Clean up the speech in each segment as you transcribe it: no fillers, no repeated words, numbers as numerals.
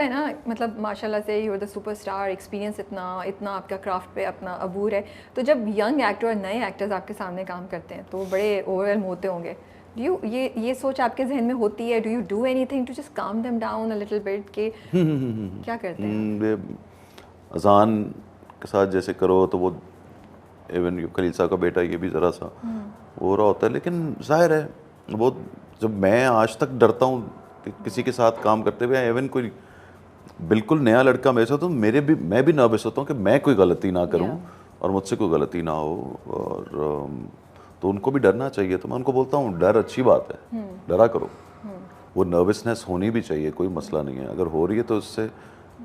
है ना, मतलब माशाल्लाह से you are the superstar, experience इतना इतना आपका क्राफ्ट पे अपना अबूर है। तो जब यंग एक्टर और नए एक्टर्स आपके सामने काम करते हैं तो वो बड़े ओवरवेल्म होते होंगे। डू यू ये सोच आपके जहन में होती है? Do you do anything to just calm them down a little bit के क्या करते हैं आप? ये अजान के साथ जैसे करो तो वो इवन खलील साहब का बेटा ये भी ज़रा सा हो रहा होता है, लेकिन जाहिर है वो जब मैं आज तक डरता हूँ कि किसी के साथ काम करते हुए, इवन कोई बिल्कुल नया लड़का मेरे साथ, तो मैं भी नर्वस होता हूँ कि मैं कोई गलती ना करूँ और मुझसे कोई गलती ना हो। और तो उनको भी डरना चाहिए। तो मैं उनको बोलता हूँ डर अच्छी बात है, डरा करो। वो नर्वसनेस होनी भी चाहिए, कोई मसला नहीं है। अगर हो रही है तो इससे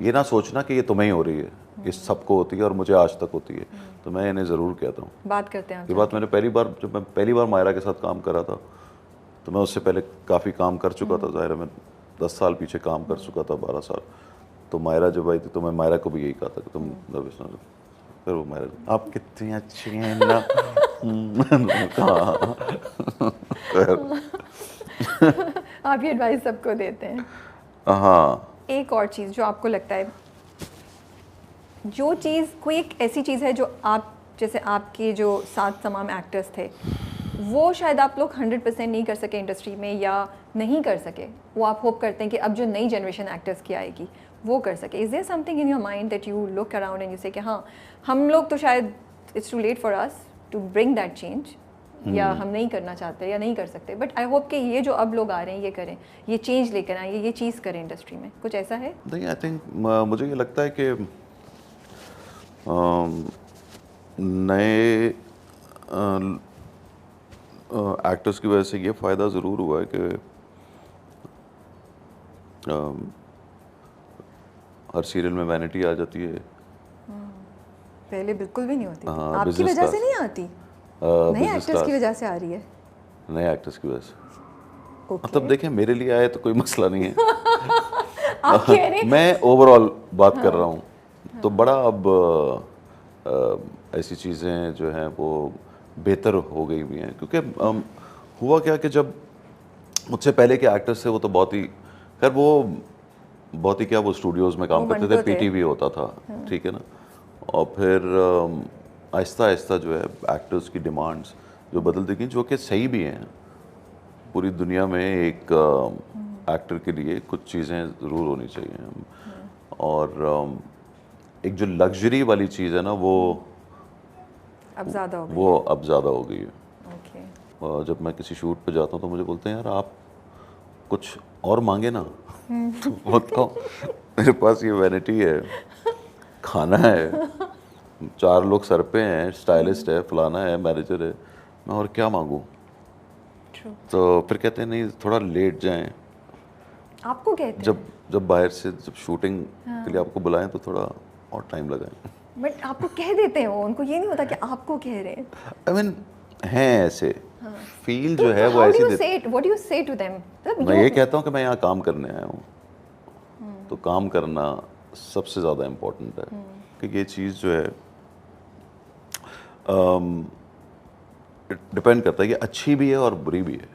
ये ना सोचना कि ये तुम्हें ही हो रही है, ये सबको होती है और मुझे आज तक होती है। तो मैं इन्हें ज़रूर कहता हूँ। बात करते हैं आप ये बात मैंने जब मैं पहली बार मायरा के साथ काम करा था, तो मैं उससे पहले काफ़ी काम कर चुका था। ज़ाहिर है मैं 10 साल पीछे काम कर चुका था, 12 साल। तो मायरा जब आई थी तो मैं मायरा को भी यही कहा था कि तुम नर्वस ना रहो। फिर वो मायरा, आप कितनी अच्छी हैं ना। आप ये एडवाइस सबको देते हैं। हाँ, एक और चीज़ जो आपको लगता है, जो चीज़ कोई एक ऐसी चीज़ है जो आप जैसे आपके जो साथ तमाम एक्टर्स थे वो शायद आप लोग 100% नहीं कर सके इंडस्ट्री में या नहीं कर सके, वो आप होप करते हैं कि अब जो नई जनरेशन एक्टर्स की आएगी वो कर सके। Is there something in your mind that you look around and you say कि हाँ हम लोग तो शायद it's too late for us to bring that change, या हम नहीं करना चाहते या नहीं कर सकते, बट आई होप कि ये जो अब लोग आ रहे हैं ये करें, ये चेंज लेकर आए, ये चीज़ करें इंडस्ट्री में। कुछ ऐसा है? नहीं, आई थिंक मुझे ये लगता है कि नए एक्टर्स की वजह से ये फ़ायदा ज़रूर हुआ है कि हर सीरियल में वैनिटी आ जाती है। पहले बिल्कुल भी नहीं होती थी। हाँ, आपकी बिजनेस वजह से क्लास, नहीं आती, नए बिजनेस एक्टर्स की क्लास, वजह से आ रही है। नए एक्टर्स की वजह से। ओके मतलब देखें, मेरे लिए आए तो कोई मसला नहीं है। आप कह रहे मैं ओवरऑल बात कर रहा हूँ। तो बड़ा अब ऐसी चीज़ें जो हैं वो बेहतर हो गई भी हैं, क्योंकि हुआ क्या कि जब मुझसे पहले के एक्टर्स थे वो तो बहुत ही, खैर वो बहुत ही क्या, वो स्टूडियोज़ में काम वो करते थे, मंटो थे। पीटीवी होता था, ठीक है ना। और फिर आहिस्ता आहिस्ता जो है एक्टर्स की डिमांड्स जो बदलती गई, जो कि सही भी हैं। पूरी दुनिया में एक एक्टर के लिए कुछ चीज़ें ज़रूर होनी चाहिए। और एक जो लग्जरी वाली चीज़ है ना, अब ज़्यादा हो गई वो है। अब ज़्यादा हो गई है। ओके। और जब मैं किसी शूट पे जाता हूँ तो मुझे बोलते हैं यार आप कुछ और मांगे ना। तो बोलता हूँ मेरे पास ये वैनिटी है, खाना है, 4 लोग सर पे हैं, स्टाइलिस्ट है, फलाना है, मैनेजर है, मैं और क्या मांगूँ। ट्रू। तो फिर कहते हैं नहीं थोड़ा लेट जाएं, आपको कहते जब हैं? जब बाहर से जब शूटिंग के लिए आपको बुलाएं तो थोड़ा और टाइम लगाएं। बट आपको कह देते हैं, वो उनको ये नहीं होता कि आपको कह रहे हैं। आई मीन हैं ऐसे, फील जो है तो वो हाउ डू ऐसी यू देते। से इट, व्हाट डू यू से टू देम? मतलब मैं यू ये कहता हूँ कि मैं यहाँ काम करने आया हूँ, तो काम करना सबसे ज़्यादा इम्पोर्टेंट है। कि ये चीज़ जो है डिपेंड करता है कि अच्छी भी है और बुरी भी है।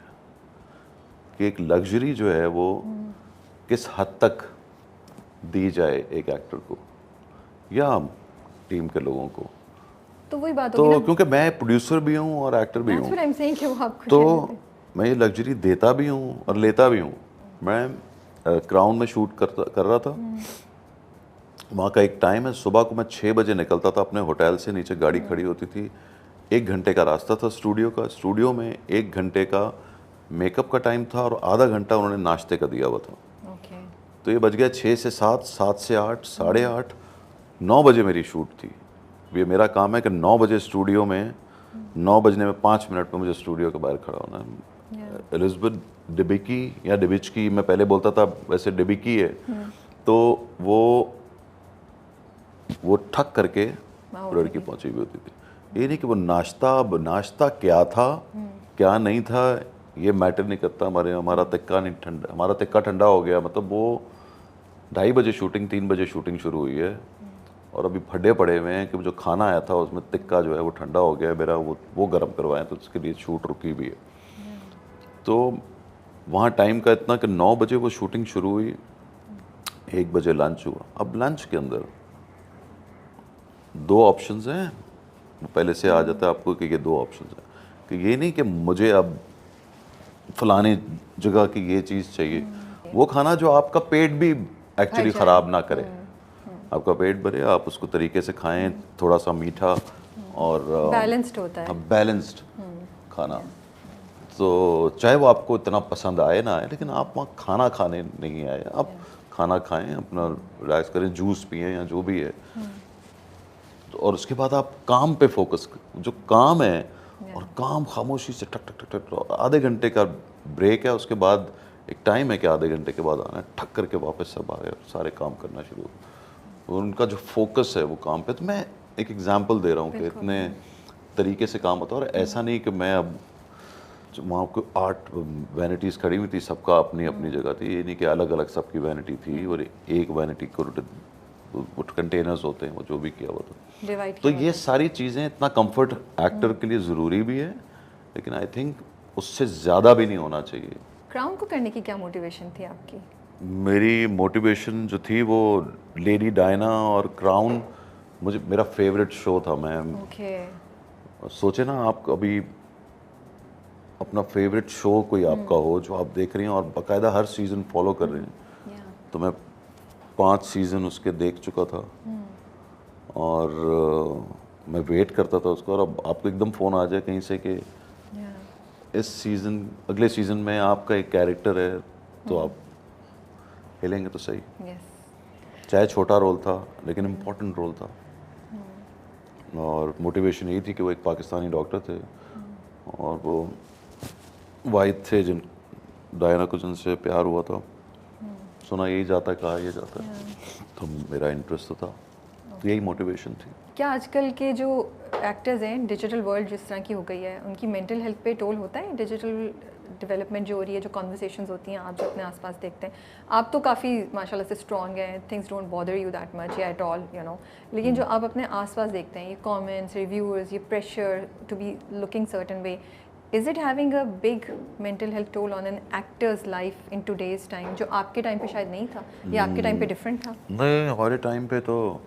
कि एक लग्जरी जो है वो किस हद तक दी जाए एक एक्टर को या टीम के लोगों को। तो वही बात होगी तो ना। क्योंकि मैं प्रोड्यूसर भी हूँ और एक्टर भी दैट्स हूँ, व्हाट आई एम सेइंग कि वो आपको कह देते तो हैं। मैं ये लग्जरी देता भी हूँ और लेता भी हूँ। मैं क्राउन में शूट कर रहा था। वहाँ का एक टाइम है, सुबह को मैं 6 बजे निकलता था अपने होटल से, नीचे गाड़ी खड़ी होती थी, 1 घंटे का रास्ता था स्टूडियो का। स्टूडियो में 1 घंटे का मेकअप का टाइम था और आधा घंटा उन्होंने नाश्ते का दिया हुआ था। ओके। तो ये बज गया 6 से 7, 7 से 8, 8:30, 9 बजे मेरी शूट थी। ये मेरा काम है कि 9 बजे स्टूडियो में, 9 बजने में 5 मिनट में मुझे स्टूडियो के बाहर खड़ा होना है। एलिजबेथ डिबिकी या डिबिचकी, मैं पहले बोलता था, वैसे डिबिकी है। तो वो ठक करके लड़की पहुंची हुई होती थी। ये नहीं कि वो नाश्ता क्या था क्या नहीं था ये मैटर नहीं करता। हमारा तिक्का ठंडा हो गया, मतलब वो 2:30 बजे शूटिंग, 3 बजे शूटिंग शुरू हुई है और अभी फड्डे पड़े हुए हैं कि जो खाना आया था उसमें तिक्का जो है वो ठंडा हो गया मेरा, वो गर्म करवाएं, तो उसके लिए शूट रुकी भी है। तो वहाँ टाइम का इतना कि 9 बजे वो शूटिंग शुरू हुई, 1 बजे लंच हुआ। अब लंच के अंदर 2 ऑप्शंस हैं, पहले से आ जाता है आपको कि ये 2 ऑप्शंस हैं, कि ये नहीं कि मुझे अब फलाने जगह की ये चीज़ चाहिए, वो खाना जो आपका पेट भी एक्चुअली ख़राब ना करे, आपका पेट भरे, आप उसको तरीके से खाएं, थोड़ा सा मीठा और बैलेंस्ड होता है। बैलेंस्ड खाना। तो चाहे वो आपको इतना पसंद आए ना आए, लेकिन आप वहाँ खाना खाने नहीं आए, आप खाना खाएं, अपना रिलैक्स करें, जूस पिएं या जो भी है, और उसके बाद आप काम पे फोकस जो काम है, और काम खामोशी से ठक ठक ठक ठक, आधे घंटे का ब्रेक है, उसके बाद एक टाइम है कि आधे घंटे के बाद आना है, ठक करके वापस सब आए और सारे काम करना शुरू। और उनका जो फोकस है वो काम पे। तो मैं एक एग्जांपल दे रहा हूँ कि इतने तरीके से काम होता है, और ऐसा नहीं कि मैं अब वहाँ को 8 वैनिटीज़ खड़ी हुई थी, सबका अपनी अपनी जगह थी, ये नहीं कि अलग अलग सबकी वैनिटी थी और एक वैनिटी को वो कंटेनर्स होते हैं, वो जो भी किया हुआ था। तो ये सारी चीज़ें, इतना कंफर्ट एक्टर के लिए ज़रूरी भी है, लेकिन आई थिंक उससे ज़्यादा भी नहीं होना चाहिए। क्राउन को करने की क्या मोटिवेशन थी आपकी? मेरी मोटिवेशन जो थी वो लेडी डायना और क्राउन मुझे मेरा फेवरेट शो था। मैं सोचे ना, आप अभी अपना फेवरेट शो कोई आपका हो जो आप देख रही हैं और बाकायदा हर सीज़न फॉलो कर रहे हैं, तो मैं 5 सीज़न उसके देख चुका था, और मैं वेट करता था उसको, और अब आपको एकदम फ़ोन आ जाए कहीं से कि इस सीज़न, अगले सीज़न में आपका एक कैरेक्टर है, तो आप हिलेंगे तो सही। चाहे छोटा रोल था, लेकिन इम्पोर्टेंट रोल था, और मोटिवेशन यही थी कि वो एक पाकिस्तानी डॉक्टर थे, और वो वाहिद थे जिन डायना को जिनसे प्यार हुआ था, सुना यही जाता है, कहा ये जाता है, तो मेरा इंटरेस्ट तो था, तो यही मोटिवेशन थी। क्या आजकल के जो एक्टर्स हैं, डिजिटल वर्ल्ड जिस तरह की हो गई है, उनकी मेंटल हेल्थ पे टोल होता है? डिजिटल डेवलपमेंट जो हो रही है, जो कन्वर्सेशंस होती हैं, आप जो अपने आसपास देखते हैं, आप तो काफ़ी माशाल्लाह से स्ट्रॉन्ग हैं, things don't bother you that much या एट ऑल, यू नो, लेकिन जो आप अपने आसपास देखते हैं, ये कमेंट्स, रिव्यूअर्स, ये pressure to be looking certain way, is it having a big mental health toll on an actor's life in today's time, जो आपके टाइम पे शायद नहीं था, या आपके टाइम पे डिफरेंट था? नहीं, हमारे टाइम पे तो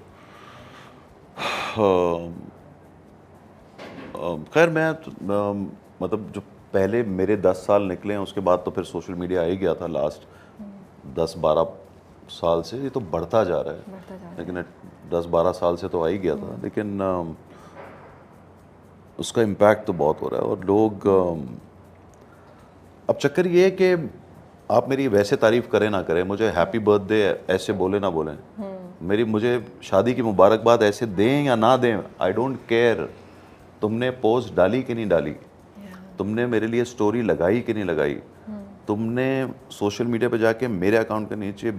खैर मैं मतलब जो पहले मेरे 10 साल निकले हैं, उसके बाद तो फिर सोशल मीडिया आ ही गया था। लास्ट 10-12 साल से ये तो बढ़ता जा रहा है, लेकिन 10-12 साल से तो आ ही गया था, लेकिन उसका इम्पैक्ट तो बहुत हो रहा है। और लोग अब चक्कर ये है कि आप मेरी वैसे तारीफ़ करें ना करें, मुझे हैप्पी बर्थडे ऐसे बोले ना बोलें, मुझे शादी की मुबारकबाद ऐसे दें या ना दें, आई डोंट केयर। तुमने पोस्ट डाली कि नहीं डाली, तुमने मेरे लिए स्टोरी लगाई कि नहीं लगाई, तुमने सोशल मीडिया पे जाके मेरे अकाउंट के नीचे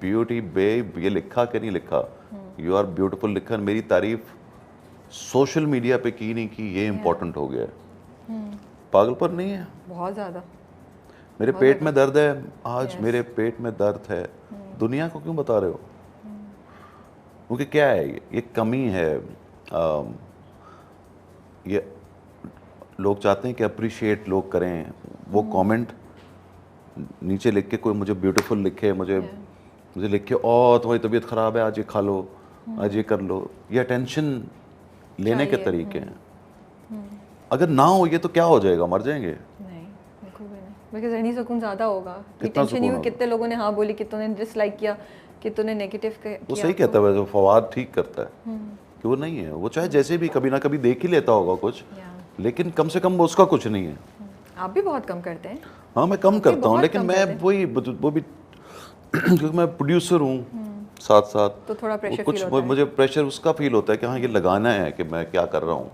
ब्यूटी बेब ये लिखा कि नहीं लिखा, यू आर ब्यूटीफुल लिखा, मेरी तारीफ सोशल मीडिया पे की नहीं की, ये इम्पोर्टेंट हो गया है। पागलपन नहीं है? बहुत ज़्यादा। मेरे पेट में दर्द है आज, मेरे पेट में दर्द है, दुनिया को क्यों बता रहे हो? क्योंकि क्या है, ये कमी है। ये लोग चाहते हैं कि अप्रिशिएट लोग करें, वो कमेंट नीचे लिख के कोई मुझे ब्यूटीफुल लिखे, मुझे लिख के ओ तुम्हारी तबीयत ख़राब है आज ये खा लो, आज ये कर लो, ये अटेंशन लेने के तरीके हैं। अगर ना हो ये तो क्या हो जाएगा, मर जाएंगे? नहीं, बिल्कुल भी नहीं, बिकॉज़ रहनी सुकून ज़्यादा होगा। कितना सुकून होगा? कितने लोगों ने हाँ बोली, कितनों ने डिसलाइक किया, कितनों ने नेगेटिव किया। वो सही कहता है, फवाद ठीक करता है कि वो नहीं है, वो चाहे जैसे भी कभी ना कभी देख ही लेता होगा कुछ, लेकिन कम से कम वो उसका कुछ नहीं है। आप भी बहुत कम करते हैं। हाँ मैं कम करता हूँ, लेकिन मैं वो भी क्योंकि मैं प्रोड्यूसर हूँ साथ साथ, तो थोड़ा प्रेशर कुछ मुझे प्रेशर उसका फील होता है कि हाँ ये लगाना है कि मैं क्या कर रहा हूँ,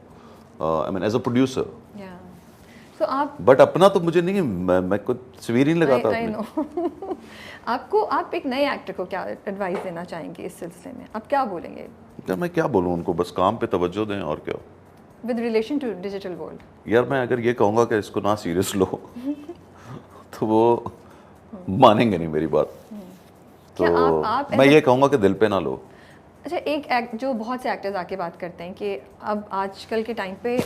I mean as a producer. So आप बट अपना तो मुझे नहीं, मैं कुछ तस्वीर नहीं लगाता अपनी। आपको, आप एक नए एक्टर को क्या एडवाइस देना चाहेंगे इस सिलसिले में, आप क्या बोलेंगे? यार मैं क्या बोलूँ उनको, बस काम पे तवज्जो दें, और क्या। With relation to digital world, यार मैं अगर ये कहूँगा कि इसको ना सीरियस लो तो वो मानेंगे नहीं मेरी बात। तो आप मैं ये कहूँगा कि दिल पे ना लो। अच्छा, एक जो बहुत से एक्टर्स आके बात करते हैं कि अब आजकल के टाइम पे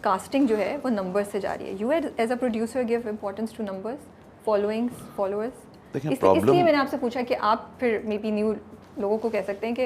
कास्टिंग जो है वो नंबर्स से जा रही है। You as a producer give importance to numbers, followings, followers? देखिए इसलिए प्रॉब्लम मैंने आपसे पूछा कि आप फिर मे बी न्यू लोगों को कह सकते हैं कि